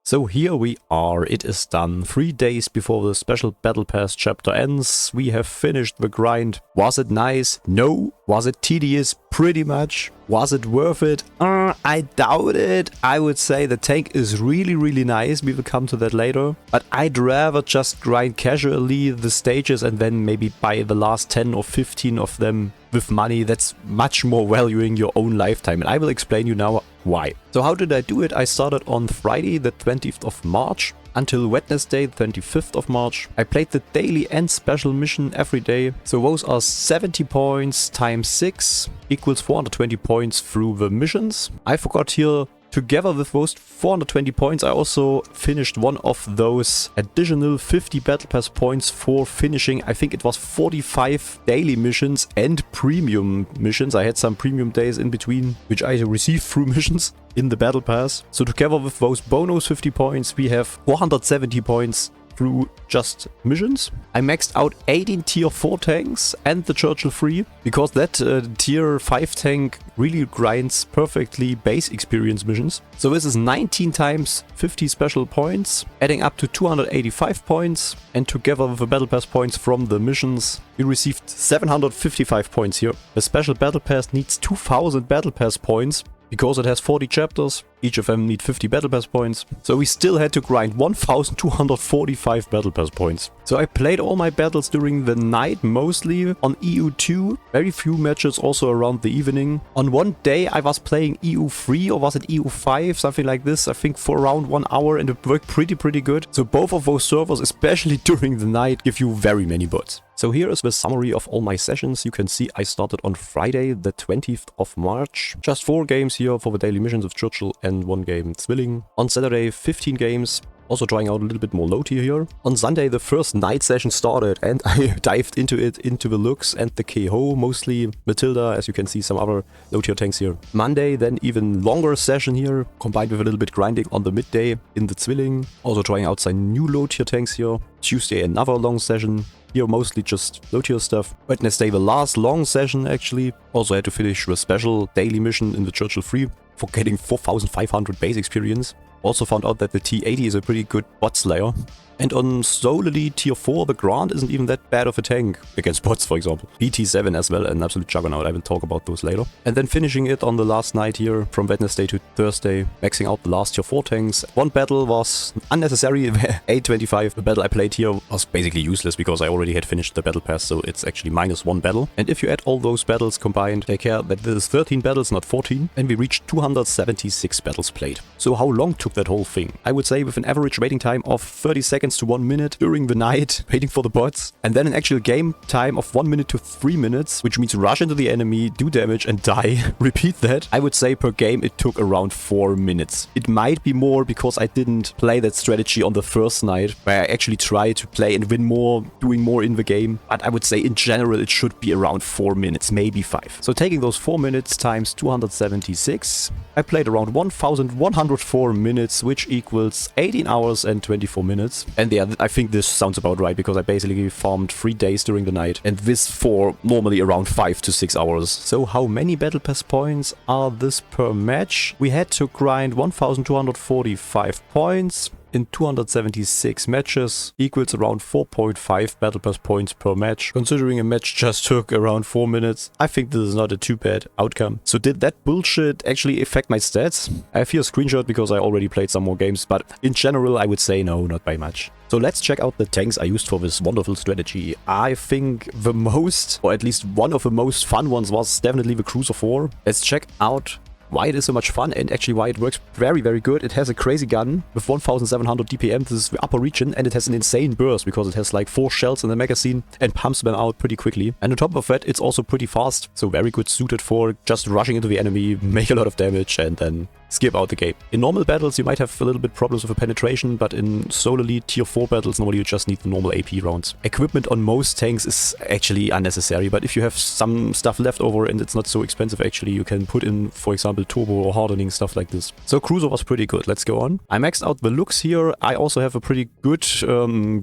So here we are, it is done. 3 days before the special Battle Pass chapter ends, we have finished the grind. Was it nice? No. Was it tedious? Pretty much. Was it worth it? I doubt it. I would say the tank is really nice. We will come to that later. But I'd rather just grind casually the stages and then maybe buy the last 10 or 15 of them with money. That's much more valuing your own lifetime. And I will explain you now why. So how did I do it? I started on Friday the 20th of March. Until Wednesday, 25th of March. I played the daily and special mission every day. So those are 70 points times 6 equals 420 points through the missions. I forgot here, together with those 420 points, I also finished one of those additional 50 Battle Pass points for finishing, I think it was 45 daily missions and premium missions. I had some premium days in between, which I received through missions in the Battle Pass. So together with those bonus 50 points, we have 470 points through just missions. I maxed out 18 tier 4 tanks and the Churchill III, because that tier 5 tank really grinds perfectly base experience missions. So this is 19 times 50 special points, adding up to 285 points, and together with the Battle Pass points from the missions, we received 755 points here. The special Battle Pass needs 2000 Battle Pass points, because it has 40 chapters, each of them need 50 Battle Pass points. So we still had to grind 1245 Battle Pass points. So I played all my battles during the night, mostly on EU2, very few matches also around the evening. On one day I was playing EU3, or was it EU5, something like this, I think for around 1 hour, and it worked pretty good. So both of those servers, especially during the night, give you very many bots. So here is the summary of all my sessions. You can see I started on Friday the 20th of March. Just 4 games here for the daily missions of Churchill and 1 game Zwilling. On Saturday 15 games. Also trying out a little bit more low tier here. On Sunday the first night session started and I dived into the Luchs and the KO, mostly Matilda, as you can see some other low tier tanks here. Monday then even longer session here, combined with a little bit grinding on the midday in the Zwilling. Also trying out some new low tier tanks here. Tuesday another long session. Here mostly just low tier stuff. Wednesday the last long session actually. Also had to finish the special daily mission in the Churchill III for getting 4500 base experience. Also found out that the T80 is a pretty good bot slayer. And on solely tier 4, the Grant isn't even that bad of a tank against bots, for example. BT7 as well, an absolute juggernaut. I will talk about those later. And then finishing it on the last night here, from Wednesday to Thursday, maxing out the last tier 4 tanks. One battle was unnecessary, 825. The battle I played here was basically useless because I already had finished the battle pass, so it's actually -1 battle. And if you add all those battles combined, take care that this is 13 battles, not 14. And we reached 276 battles played. So how long took that whole thing? I would say with an average waiting time of 30 seconds to 1 minute during the night, waiting for the bots, and then an actual game time of 1 minute to 3 minutes, which means rush into the enemy, do damage and die. Repeat that. I would say per game it took around 4 minutes. It might be more because I didn't play that strategy on the first night, where I actually tried to play and win more, doing more in the game, but I would say in general it should be around 4 minutes, maybe 5. So taking those 4 minutes times 276, I played around 1104 minutes, which equals 18 hours and 24 minutes. And yeah, I think this sounds about right, because I basically farmed 3 days during the night, and this for normally around 5 to 6 hours. So how many Battle Pass points are this per match? We had to grind 1245 points in 276 matches, equals around 4.5 Battle Pass points per match. Considering a match just took around 4 minutes, I think this is not a too bad outcome. So did that bullshit actually affect my stats? I have here a screenshot because I already played some more games, but in general I would say no, not by much. So let's check out the tanks I used for this wonderful strategy. I think the most, or at least one of the most fun ones, was definitely the Cruiser 4. Let's check out why it is so much fun and actually why it works very good. It has a crazy gun with 1700 DPM, this is the upper region, and it has an insane burst because it has like 4 shells in the magazine and pumps them out pretty quickly. And on top of that, it's also pretty fast, so very good suited for just rushing into the enemy, make a lot of damage and then skip out the game. In normal battles you might have a little bit problems with the penetration, but in solely tier 4 battles normally you just need the normal AP rounds. Equipment on most tanks is actually unnecessary, but if you have some stuff left over and it's not so expensive actually, you can put in, for example, turbo or hardening, stuff like this. So Cruiser was pretty good. Let's go on. I maxed out the Luchs here. I also have a pretty good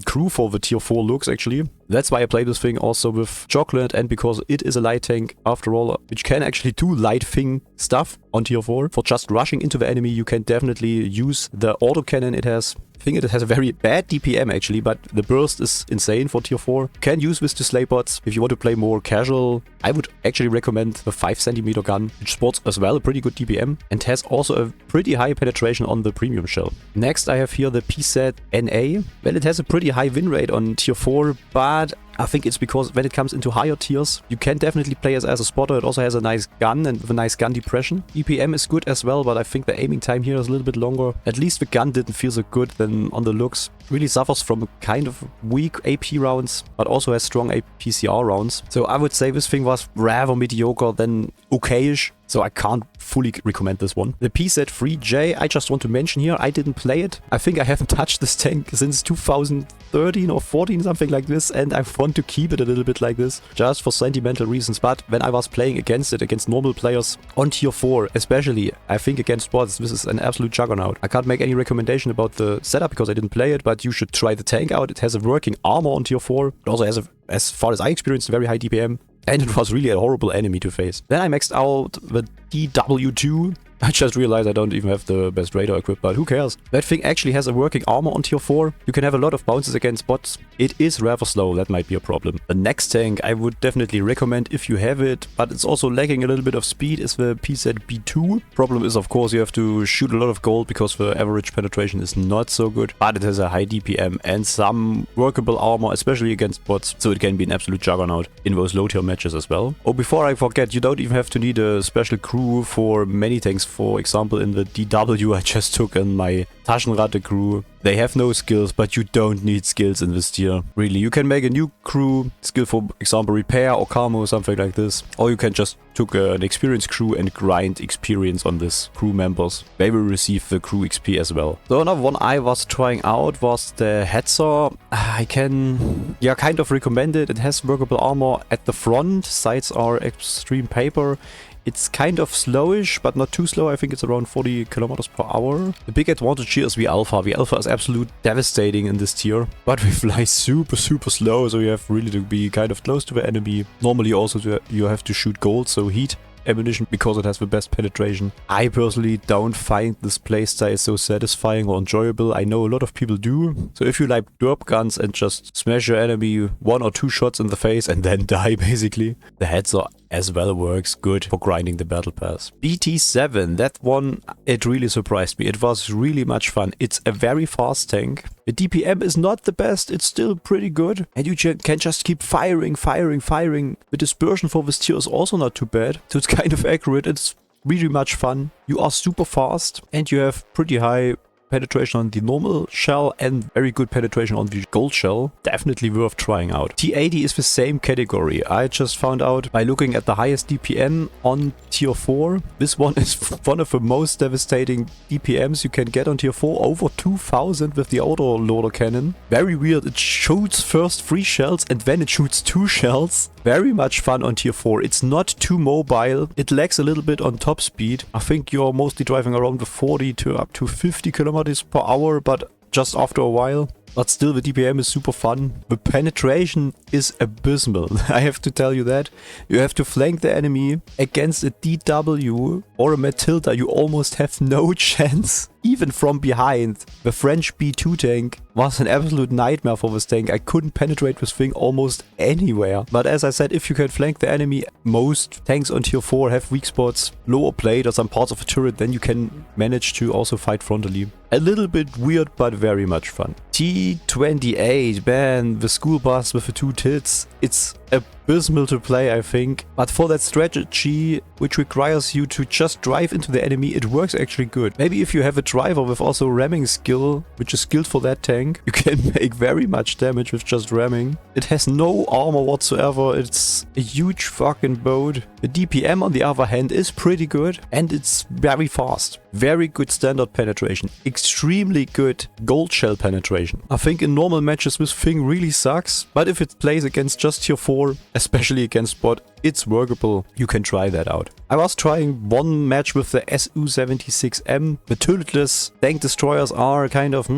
crew for the tier 4 Luchs actually. That's why I play this thing also with Chocolate, and because it is a light tank after all, which can actually do light thing stuff on tier 4. For just rushing into the enemy, you can definitely use the autocannon it has. I think it has a very bad DPM actually, but the burst is insane for tier 4. You can use this to slay bots. If you want to play more casual, I would actually recommend the 5cm gun, which sports as well a pretty good DPM and has also a pretty high penetration on the premium shell. Next I have here the PZ-NA. Well, it has a pretty high win rate on tier 4, but I think it's because when it comes into higher tiers, you can definitely play as a spotter. It also has a nice gun and with a nice gun depression. EPM is good as well, but I think the aiming time here is a little bit longer. At least the gun didn't feel so good than on the Luchs. Really suffers from kind of weak AP rounds, but also has strong APCR rounds. So I would say this thing was rather mediocre than okayish. So I can't fully recommend this one. The PZ-3J, I just want to mention here, I didn't play it. I think I haven't touched this tank since 2013 or 14, something like this. And I want to keep it a little bit like this, just for sentimental reasons. But when I was playing against it, against normal players, on tier 4 especially, I think against bots, this is an absolute juggernaut. I can't make any recommendation about the setup because I didn't play it, but you should try the tank out. It has a working armor on tier 4. It also has, as far as I experienced, a very high DPM. And it was really a horrible enemy to face. Then I maxed out the DW2. I just realized I don't even have the best radar equipped, but who cares? That thing actually has a working armor on tier 4. You can have a lot of bounces against bots. It is rather slow, that might be a problem. The next tank I would definitely recommend if you have it, but it's also lacking a little bit of speed, is the PZ-B2. Problem is, of course, you have to shoot a lot of gold because the average penetration is not so good, but it has a high DPM and some workable armor, especially against bots, so it can be an absolute juggernaut in those low tier matches as well. Oh, before I forget, you don't even have to need a special crew for many tanks. For example, in the DW I just took in my Taschenratte crew. They have no skills, but you don't need skills in this tier. Really, you can make a new crew, skill for example repair or camo or something like this. Or you can just took an experienced crew and grind experience on this crew members. They will receive the crew XP as well. So another one I was trying out was the Hetzer. I can, kind of recommend it. It has workable armor at the front. Sides are extreme paper. It's kind of slowish, but not too slow. I think it's around 40 kilometers per hour. The big advantage here is the Alpha. The Alpha is absolute devastating in this tier, but we fly super slow, so you have really to be kind of close to the enemy. Normally also you have to shoot gold, so heat ammunition, because it has the best penetration. I personally don't find this playstyle so satisfying or enjoyable. I know a lot of people do. So if you like derp guns and just smash your enemy 1 or 2 shots in the face and then die basically, the Hetzer as well works good for grinding the battle pass. BT7, that one, it really surprised me. It was really much fun. It's a very fast tank. The DPM is not the best, it's still pretty good. And you can just keep firing. The dispersion for this tier is also not too bad. So it's kind of accurate, it's really much fun. You are super fast and you have pretty high penetration on the normal shell and very good penetration on the gold shell. Definitely worth trying out. T80 is the same category. I just found out by looking at the highest DPM on tier 4. This one is one of the most devastating DPMs you can get on tier 4. Over 2000 with the auto loader cannon. Very weird. It shoots first 3 shells and then it shoots 2 shells. Very much fun on tier 4. It's not too mobile. It lacks a little bit on top speed. I think you're mostly driving around with 40 to up to 50 kilometers per hour, but just after a while. But still, the DPM is super fun. The penetration is abysmal. I have to tell you that. You have to flank the enemy against a DW or a Matilda. You almost have no chance. Even from behind. The French B2 tank was an absolute nightmare for this tank. I couldn't penetrate this thing almost anywhere. But as I said, if you can flank the enemy, most tanks on tier 4 have weak spots, lower plate or some parts of a turret, then you can manage to also fight frontally. A little bit weird, but very much fun. T28, man, the school bus with the 2 tits. It's abysmal to play, I think. But for that strategy, which requires you to just drive into the enemy, it works actually good. Maybe if you have a driver with also ramming skill, which is skilled for that tank, you can make very much damage with just ramming. It has no armor whatsoever. It's a huge fucking boat. The DPM on the other hand is pretty good and it's very fast. Very good standard penetration. Extremely good gold shell penetration. I think in normal matches this thing really sucks, but if it plays against just tier 4, especially against bot, it's workable. You can try that out. I was trying one match with the Su-76M. The turretless tank destroyers are kind of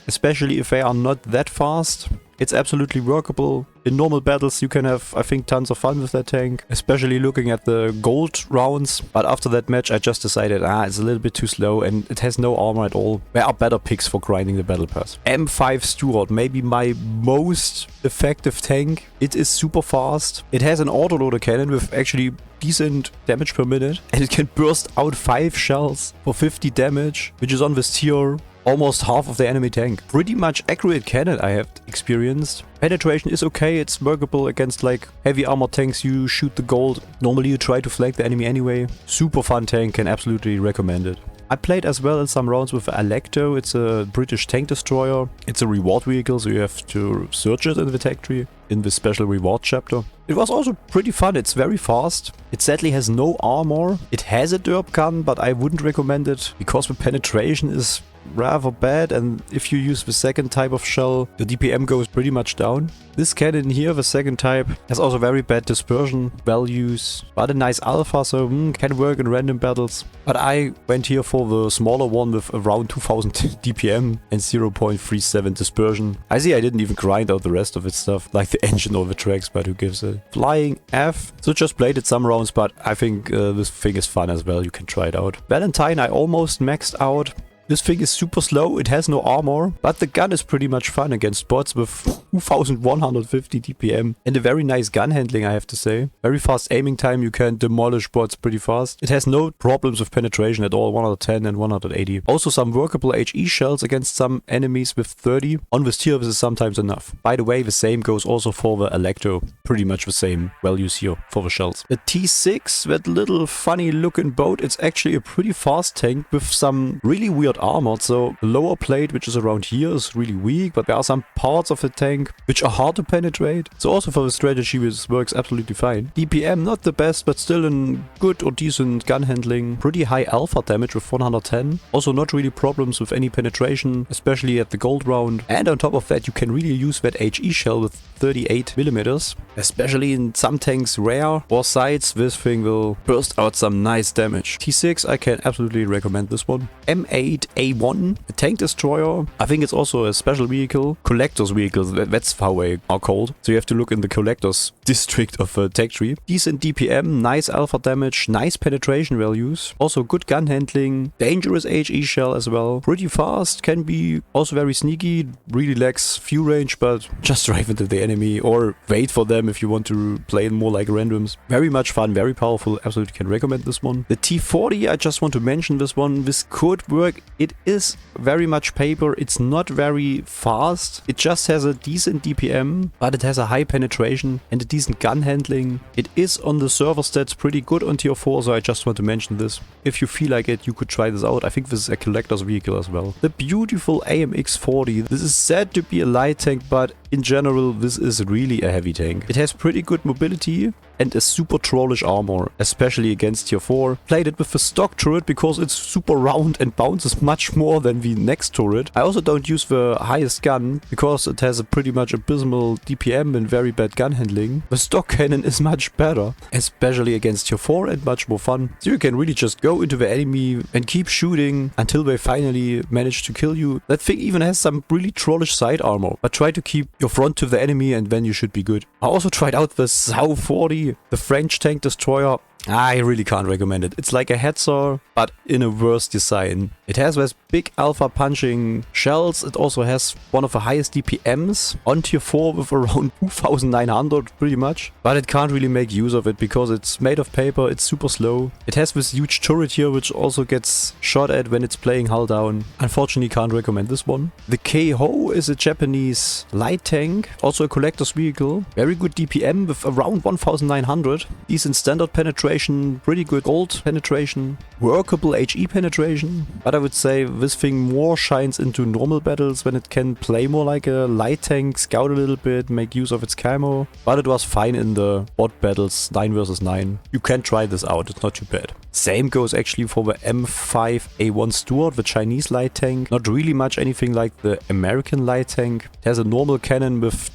especially if they are not that fast. It's absolutely workable. In normal battles you can have, I think, tons of fun with that tank, especially looking at the gold rounds. But after that match I just decided, it's a little bit too slow and it has no armor at all. There are better picks for grinding the battle pass. M5 Stuart, maybe my most effective tank. It is super fast. It has an autoloader cannon with actually decent damage per minute, and it can burst out 5 shells for 50 damage, which is on this tier almost half of the enemy tank. Pretty much accurate cannon I have experienced. Penetration is okay, it's workable against like heavy armor tanks. You shoot the gold. Normally you try to flank the enemy anyway. Super fun tank, can absolutely recommend it. I played as well in some rounds with Alecto. It's a British tank destroyer. It's a reward vehicle, so you have to search it in the tech tree in the special reward chapter. It was also pretty fun. It's very fast. It sadly has no armor. It has a derp gun, but I wouldn't recommend it because the penetration is rather bad, and if you use the second type of shell, the DPM goes pretty much down. This cannon here, the second type, has also very bad dispersion values, but a nice alpha, so can work in random battles. But I went here for the smaller one with around 2000 DPM and 0.37 dispersion. I see I didn't even grind out the rest of its stuff, like the engine or the tracks, but who gives it. Flying F, so just played it some rounds, but I think this thing is fun as well, you can try it out. Valentine I almost maxed out. This thing is super slow, it has no armor, but the gun is pretty much fun against bots with 2150 DPM and a very nice gun handling, I have to say. Very fast aiming time, you can demolish bots pretty fast. It has no problems with penetration at all, 110 and 180. Also some workable HE shells against some enemies with 30. On this tier this is sometimes enough. By the way, the same goes also for the Alecto. Pretty much the same values here for the shells. The T6, that little funny looking boat, it's actually a pretty fast tank with some really weird armored, so the lower plate, which is around here, is really weak, but there are some parts of the tank which are hard to penetrate. So also for the strategy this works absolutely fine. DPM not the best, but still in good or decent gun handling. Pretty high alpha damage with 110. Also not really problems with any penetration, especially at the gold round. And on top of that you can really use that HE shell with 38mm. Especially in some tanks rare or sights, this thing will burst out some nice damage. T6, I can absolutely recommend this one. M5A1, a tank destroyer. I think it's also a special vehicle. Collector's vehicles, that's how they are called. So you have to look in the collector's district of a tech tree. Decent DPM, nice alpha damage, nice penetration values. Also good gun handling, dangerous HE shell as well. Pretty fast, can be also very sneaky, really lacks few range, but just drive into the enemy or wait for them if you want to play more like randoms. Very much fun, very powerful, absolutely can recommend this one. The T40, I just want to mention this one. This could work. It is very much paper, it's not very fast. It just has a decent DPM, but it has a high penetration and a decent gun handling. It is on the server stats pretty good on tier 4, so I just want to mention this. If you feel like it, you could try this out. I think this is a collector's vehicle as well. The beautiful AMX-40. This is said to be a light tank, but in general this is really a heavy tank. It has pretty good mobility and a super trollish armor, especially against tier 4. Played it with the stock turret because it's super round and bounces much more than the next turret. I also don't use the highest gun because it has a pretty much abysmal DPM and very bad gun handling. The stock cannon is much better, especially against tier 4 and much more fun. So you can really just go into the enemy and keep shooting until they finally manage to kill you. That thing even has some really trollish side armor, but try to keep your front to the enemy and then you should be good. I also tried out the SAU 40, the French tank destroyer. I really can't recommend it. It's like a Hetzer, but in a worse design. It has those big alpha punching shells. It also has one of the highest DPMs on tier 4 with around 2900 pretty much. But it can't really make use of it because it's made of paper, it's super slow. It has this huge turret here which also gets shot at when it's playing hull down. Unfortunately can't recommend this one. The Keiho is a Japanese light tank, also a collector's vehicle. Very good DPM with around 1900. Decent standard penetration. Pretty good gold penetration, workable HE penetration, but I would say this thing more shines into normal battles when it can play more like a light tank, scout a little bit, make use of its camo, but it was fine in the WoT battles 9 versus 9. You can try this out, it's not too bad. Same goes actually for the M5A1 Stuart, the Chinese light tank. Not really much anything like the American light tank. It has a normal cannon with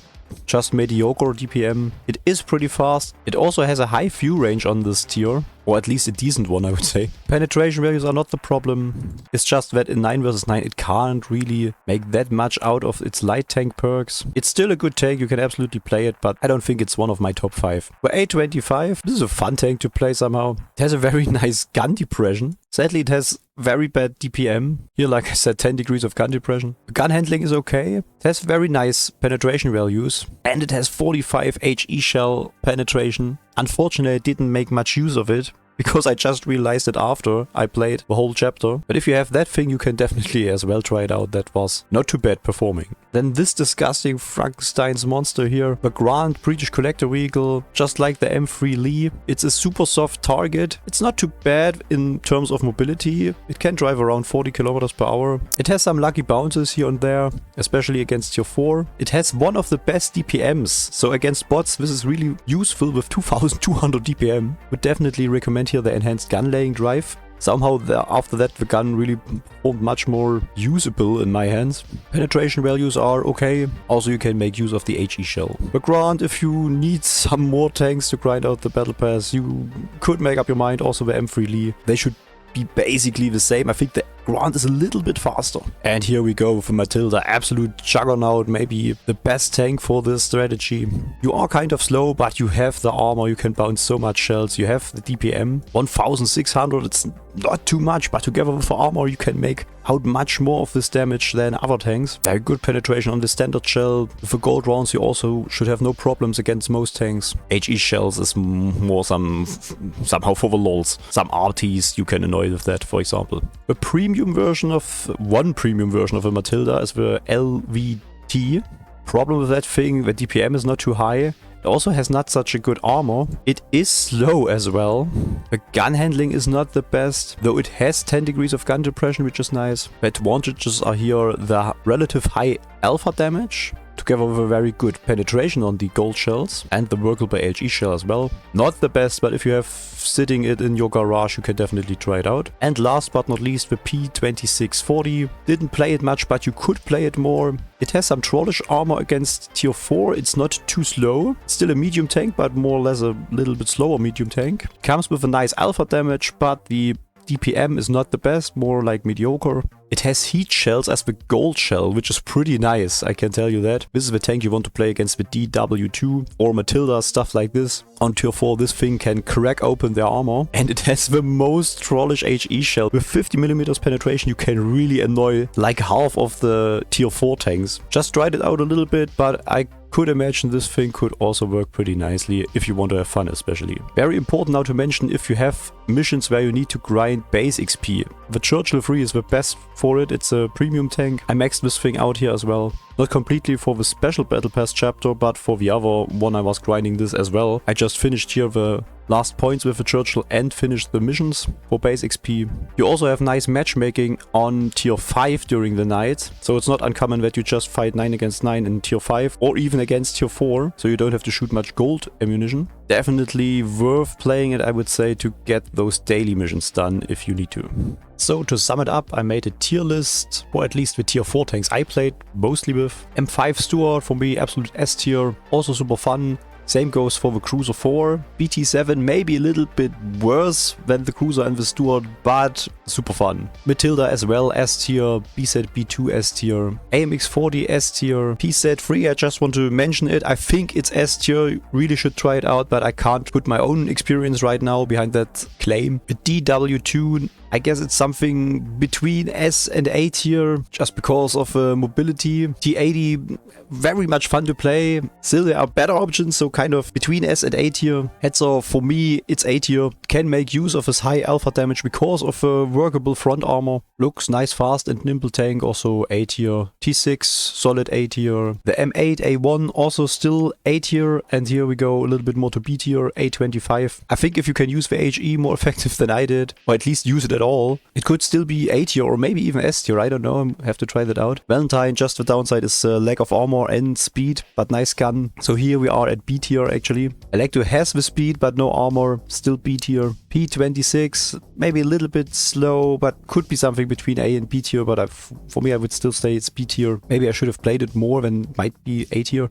just mediocre DPM. It is pretty fast. It also has a high view range on this tier. Or at least a decent one, I would say. Penetration values are not the problem. It's just that in 9 vs 9 it can't really make that much out of its light tank perks. It's still a good tank, you can absolutely play it, but I don't think it's one of my top 5. For A25, this is a fun tank to play somehow. It has a very nice gun depression. Sadly, it has very bad DPM. Here, like I said, 10 degrees of gun depression. The gun handling is okay. It has very nice penetration values. And it has 45 HE shell penetration. Unfortunately, I didn't make much use of it, because I just realized it after I played the whole chapter. But if you have that thing, you can definitely as well try it out. That was not too bad performing. Then this disgusting Frankenstein's monster here, the Grand British Collector Vehicle, just like the M3 Lee. It's a super soft target. It's not too bad in terms of mobility. It can drive around 40 kilometers per hour. It has some lucky bounces here and there, especially against tier 4. It has one of the best DPMs. So against bots, this is really useful with 2200 DPM. Would definitely recommend here the enhanced gun laying drive. Somehow after that the gun really performed much more usable in my hands. Penetration values are okay. Also you can make use of the HE shell. But Grant, if you need some more tanks to grind out the battle pass, you could make up your mind. Also the M3 Lee. They should be basically the same. I think the Grant is a little bit faster. And here we go for Matilda, absolute juggernaut, maybe the best tank for this strategy. You are kind of slow, but you have the armor, you can bounce so much shells, you have the DPM, 1600, it's not too much, but together with the armor you can make out much more of this damage than other tanks. Very good penetration on the standard shell. With the gold rounds you also should have no problems against most tanks. HE shells is more somehow for the lols. Some RTs you can annoy with that, for example. The premium version of a Matilda is the LVT. Problem with that thing, the DPM is not too high. It also has not such a good armor. It is slow as well. The gun handling is not the best, though it has 10 degrees of gun depression, which is nice. The advantages are here the relative high alpha damage, together with a very good penetration on the gold shells and the workable HE shell as well. Not the best, but if you have sitting it in your garage, you can definitely try it out. And last but not least, the P2640. Didn't play it much, but you could play it more. It has some trollish armor against tier 4. It's not too slow. It's still a medium tank, but more or less a little bit slower medium tank. Comes with a nice alpha damage, but the DPM is not the best, more like mediocre. It has heat shells as the gold shell, which is pretty nice, I can tell you that. This is the tank you want to play against the DW2 or Matilda, stuff like this. On tier 4 this thing can crack open their armor. And it has the most trollish HE shell. With 50mm penetration you can really annoy like half of the tier 4 tanks. Just tried it out a little bit, but I could imagine this thing could also work pretty nicely if you want to have fun especially. Very important now to mention if you have missions where you need to grind base XP. The Churchill III is the best for it. It's a premium tank. I maxed this thing out here as well. Not completely for the special battle pass chapter, but for the other one I was grinding this as well. I just finished here the last points with the Churchill and finished the missions for base XP. You also have nice matchmaking on tier 5 during the night. So it's not uncommon that you just fight 9 against 9 in tier 5 or even against tier 4. So you don't have to shoot much gold ammunition. Definitely worth playing it, I would say, to get those daily missions done if you need to. So to sum it up, I made a tier list for at least the tier 4 tanks I played mostly with. M5 Stuart for me, absolute S tier, also super fun. Same goes for the Cruiser 4. BT7 maybe a little bit worse than the Cruiser and the Stuart, but super fun. Matilda as well, S tier. BZ-B2 S tier. AMX40 S tier. PZ-3, I just want to mention it. I think it's S tier. Really should try it out, but I can't put my own experience right now behind that claim. The DW2, I guess it's something between S and A tier, just because of mobility. T80, very much fun to play. Still there are better options, so kind of between S and A tier. Hetzer, for me, it's A tier. Can make use of his high alpha damage because of a workable front armor. Looks nice, fast and nimble tank, also A tier. T6, solid A tier. The M5A1 also still A tier. And here we go a little bit more to B tier, A25. I think if you can use the HE more effective than I did, or at least use it at all, it could still be A tier or maybe even S tier. I don't know, I have to try that out. Valentine, just the downside is lack of armor and speed, but nice gun. So here we are at B tier actually. Alecto has the speed but no armor, still B tier. P26, maybe a little bit slow, but could be something between A and B tier, but for me I would still say it's B tier. Maybe I should have played it more, then might be A tier.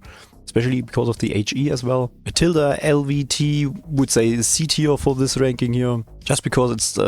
especially because of the HE as well. Matilda LVT would say C tier for this ranking here, just because it's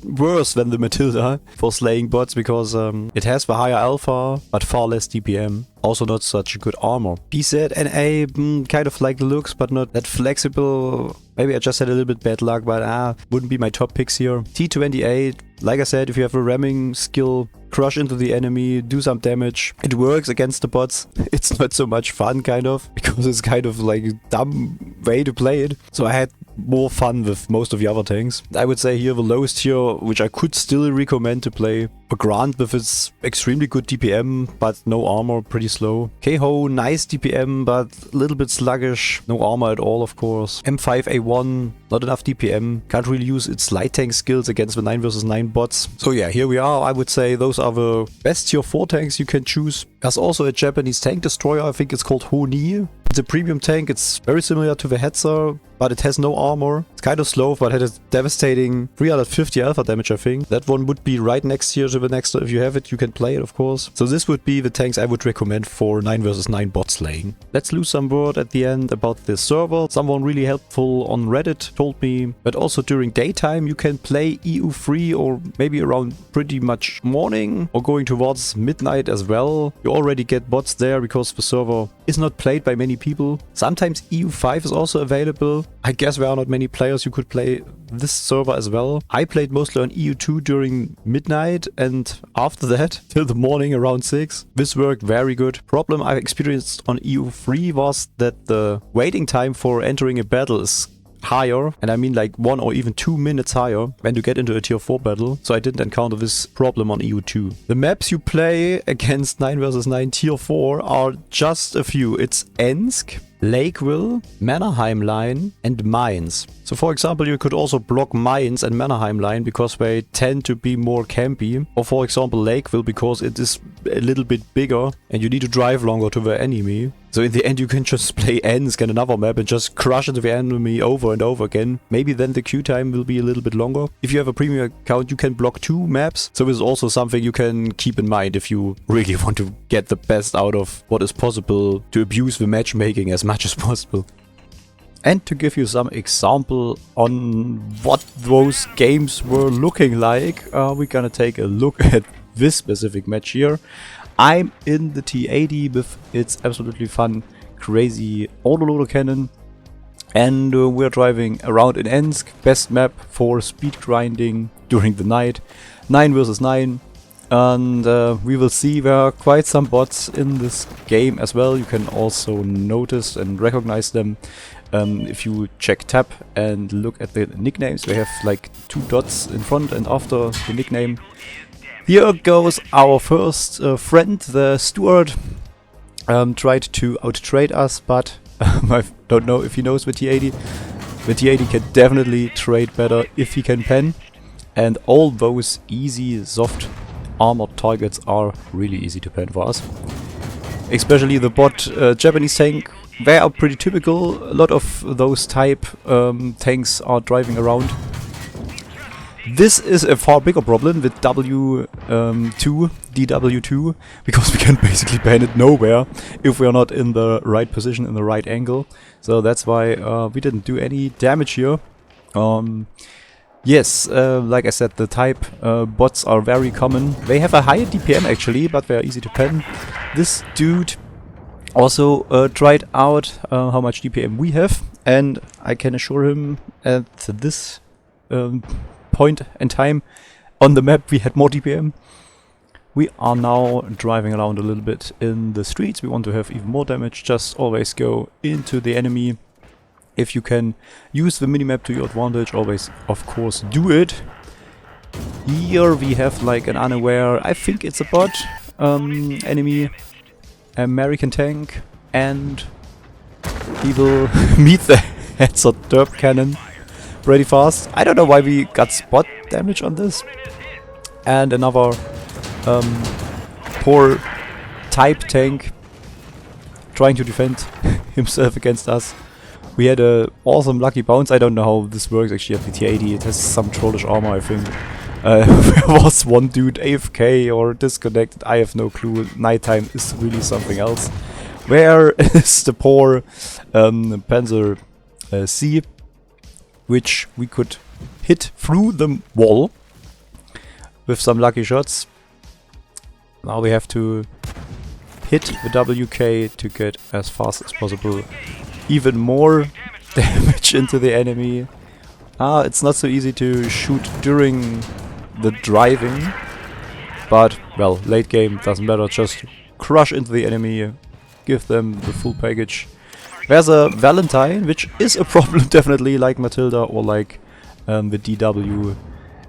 worse than the Matilda for slaying bots, because it has the higher alpha but far less DPM. Also not such a good armor. PZNA, kind of like the looks, but not that flexible. Maybe I just had a little bit bad luck, but wouldn't be my top picks here. T28, like I said, if you have a ramming skill, crush into the enemy, do some damage. It works against the bots. It's not so much fun, kind of, because it's kind of like a dumb way to play it. So I had more fun with most of the other tanks. I would say here the lowest tier, which I could still recommend to play, Grant with its extremely good DPM, but no armor, pretty slow. Keho, nice DPM, but a little bit sluggish. No armor at all, of course. M5A1, not enough DPM. Can't really use its light tank skills against the 9 vs 9 bots. So yeah, here we are. I would say those are the best tier 4 tanks you can choose. There's also a Japanese tank destroyer, I think it's called Honi. It's a premium tank, it's very similar to the Hetzer, but it has no armor. It's kind of slow, but it has a devastating 350 alpha damage, I think. That one would be right next here to the next. If you have it, you can play it, of course. So this would be the tanks I would recommend for 9 vs 9 bot slaying. Let's lose some word at the end about this server. Someone really helpful on Reddit told me that also during daytime you can play EU3, or maybe around pretty much morning or going towards midnight as well. You already get bots there because the server is not played by many people. Sometimes EU5 is also available. I guess there are not many players who could play this server as well. I played mostly on EU2 during midnight, and after that till the morning around 6. This worked very good. Problem I experienced on EU3 was that the waiting time for entering a battle is higher, and I mean like 1 or even 2 minutes higher when you get into a tier 4 battle, so I didn't encounter this problem on EU2. The maps you play against 9 vs 9 tier 4 are just a few. It's Ensk, Lakeville, Mannerheim line and Mines. So for example, you could also block Mines and Mannerheim line because they tend to be more campy, or for example Lakeville because it is a little bit bigger and you need to drive longer to the enemy. So in the end you can just play Ensk and another map and just crush into the enemy over and over again. Maybe then the queue time will be a little bit longer. If you have a premium account you can block 2 maps, so this is also something you can keep in mind if you really want to get the best out of what is possible, to abuse the matchmaking as much as possible. And to give you some example on what those games were looking like, we're gonna take a look at this specific match here. I'm in the T80 with its absolutely fun, crazy autoloader cannon, and we're driving around in Ensk. Best map for speed grinding during the night, 9 vs 9. And we will see there are quite some bots in this game as well. You can also notice and recognize them if you check tab and look at the nicknames. They have like 2 dots in front and after the nickname. Here goes our first friend, the Stuart. Tried to out-trade us, but I don't know if he knows the T80. The T80 can definitely trade better if he can pen. And all those easy, soft armored targets are really easy to pen for us. Especially the bot Japanese tank, they are pretty typical. A lot of those type tanks are driving around. This is a far bigger problem with DW2, because we can basically pen it nowhere if we are not in the right position, in the right angle. So that's why we didn't do any damage here. Yes, like I said, the type bots are very common. They have a higher DPM actually, but they are easy to pen. This dude also tried out how much DPM we have, and I can assure him at this point in time on the map we had more DPM. We are now driving around a little bit in the streets. We want to have even more damage. Just always go into the enemy. If you can use the minimap to your advantage, always of course do it. Here we have like an unaware, I think it's a bot, enemy American tank, and he will meet the Hetzer derp cannon pretty fast. I don't know why we got spot damage on this. And another poor type tank trying to defend himself against us. We had a awesome lucky bounce. I don't know how this works actually at the T80. It has some trollish armor, I think. There was one dude AFK or disconnected. I have no clue. Nighttime is really something else. Where is the poor Panzer C, which we could hit through the wall with some lucky shots. Now we have to hit the WK to get as fast as possible even more damage into the enemy. It's not so easy to shoot during the driving, but well, late game doesn't matter, just crush into the enemy, give them the full package. There's a Valentine, which is a problem definitely, like Matilda or like the DW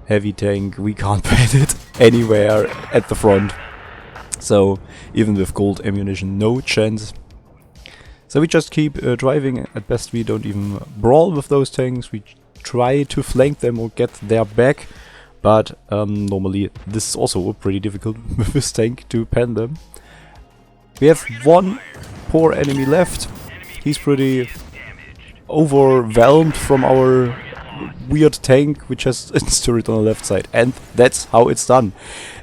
heavy tank. We can't ban it anywhere at the front. So even with gold ammunition, no chance. So we just keep driving. At best we don't even brawl with those tanks. We try to flank them or get their back. But normally this is also pretty difficult with this tank to pen them. We have one poor enemy left. He's pretty overwhelmed from our weird tank, which has its turret on the left side. And that's how it's done.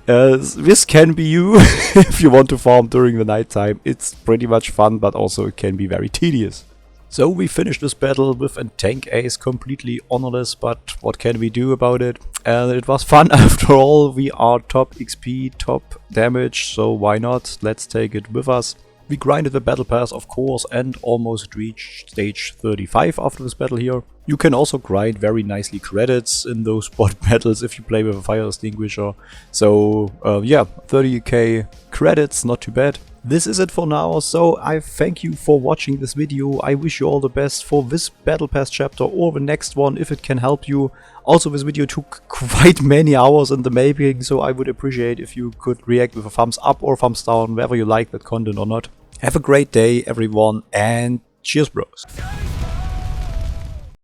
This can be you if you want to farm during the night time. It's pretty much fun, but also it can be very tedious. So we finished this battle with a tank ace, completely honorless, but what can we do about it? It was fun after all. We are top XP, top damage, so why not? Let's take it with us. We grinded the battle pass, of course, and almost reached stage 35 after this battle here. You can also grind very nicely credits in those WoT battles if you play with a fire extinguisher. So yeah, 30k credits, not too bad. This is it for now, so I thank you for watching this video. I wish you all the best for this battle pass chapter or the next one if it can help you. Also, this video took quite many hours in the making, so I would appreciate if you could react with a thumbs up or thumbs down, whether you like that content or not. Have a great day everyone, and cheers bros.